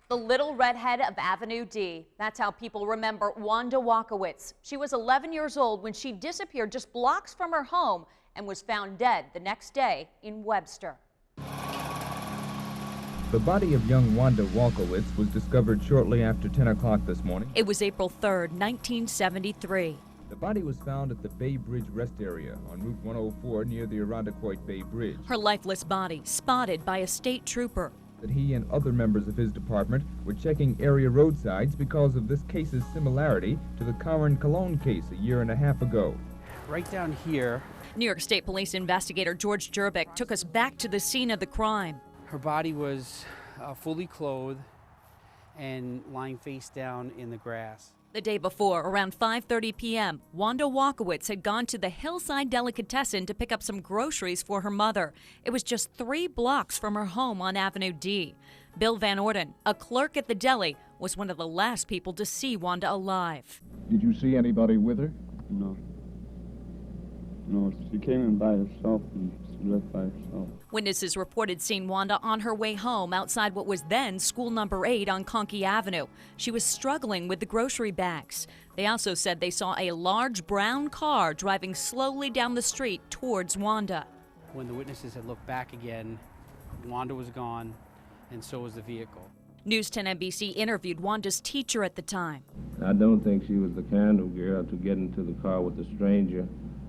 The little redhead of Avenue D. That's how people remember Wanda Walkowicz. She was 11 years old when she disappeared just blocks from her home and was found dead the next day in Webster. The body of young Wanda Walkowicz was discovered shortly after 10 o'clock this morning. It was April 3rd, 1973. The body was found at the Bay Bridge rest area on Route 104 near the Irondequoit Bay Bridge. Her lifeless body spotted by a state trooper. That he and other members of his department were checking area roadsides because of this case's similarity to the Karen Cologne case a year and a half ago. Right down here. New York State Police investigator George Jerbick took us back to the scene of the crime. Her body was fully clothed and lying face down in the grass. The day before, around 5:30 p.m., Wanda Walkowicz had gone to the Hillside Delicatessen to pick up some groceries for her mother. It was just 3 blocks from her home on Avenue D. Bill Van Orden, a clerk at the deli, was one of the last people to see Wanda alive. Did you see anybody with her? No. No, she came in by herself and she left by herself. Witnesses reported seeing Wanda on her way home outside what was then school number 8 on Conkey Avenue. She was struggling with the grocery bags. They also said they saw a large brown car driving slowly down the street towards Wanda. When the witnesses had looked back again, Wanda was gone, and so was the vehicle. News 10 NBC interviewed Wanda's teacher at the time. I don't think she was the kind of girl to get into the car with a stranger.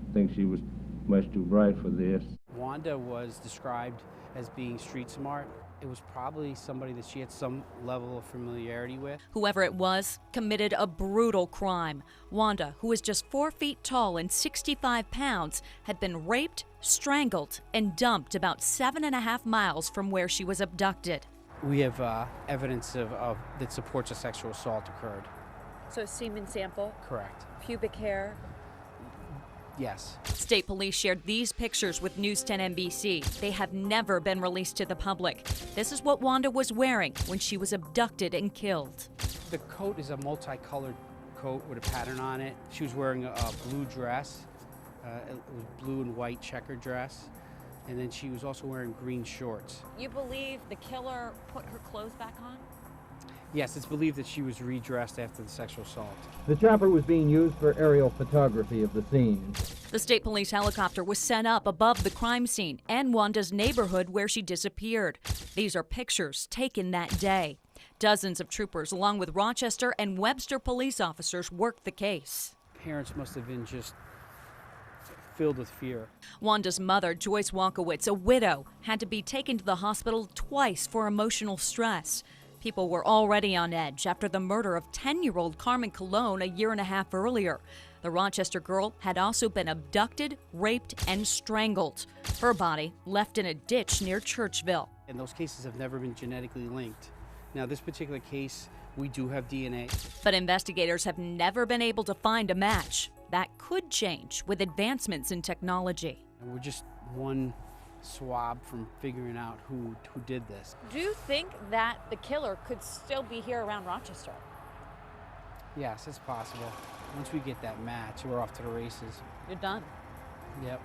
I think she was much too bright for this. Wanda was described as being street smart. It was probably somebody that she had some level of familiarity with. Whoever it was committed a brutal crime. Wanda, who was just 4 feet tall and 65 pounds, had been raped, strangled, and dumped about 7.5 miles from where she was abducted. We have evidence that supports a sexual assault occurred. So semen sample, Correct. pubic hair. Yes. State police shared these pictures with News 10 NBC. They have never been released to the public. This is what Wanda was wearing when she was abducted and killed. The coat is a multicolored coat with a pattern on it. She was wearing a blue dress. It was blue and white checkered dress. And then she was also wearing green shorts. You believe the killer put her clothes back on? Yes, it's believed that she was redressed after the sexual assault. The chopper was being used for aerial photography of the scene. The state police helicopter was sent up above the crime scene and Wanda's neighborhood where she disappeared. These are pictures taken that day. Dozens of troopers, along with Rochester and Webster police officers, worked the case. Parents must have been just filled with fear. Wanda's mother, Joyce Walkowicz, a widow, had to be taken to the hospital twice for emotional stress. People were already on edge after the murder of 10-year-old Carmen Cologne a year and a half earlier. The Rochester girl had also been abducted, raped, and strangled. Her body left in a ditch near Churchville. And those cases have never been genetically linked. Now, this particular case, we do have DNA. But investigators have never been able to find a match. That could change with advancements in technology. And we're just one swab from figuring out who did this. Do you think that the killer could still be here around Rochester? Yes, it's possible. Once we get that match, we're off to the races. You're done. Yep.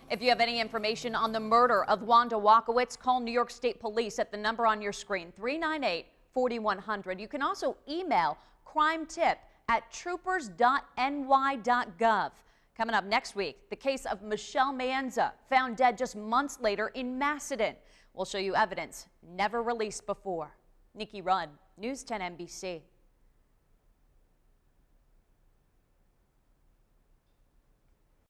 If you have any information on the murder of Wanda Walkowicz, call New York State Police at the number on your screen, 398-4100. You can also email crimetip@troopers.ny.gov. Coming up next week, the case of Michelle Maenza, found dead just months later in Macedon. We'll show you evidence never released before. Nikki Rudd, News 10 NBC.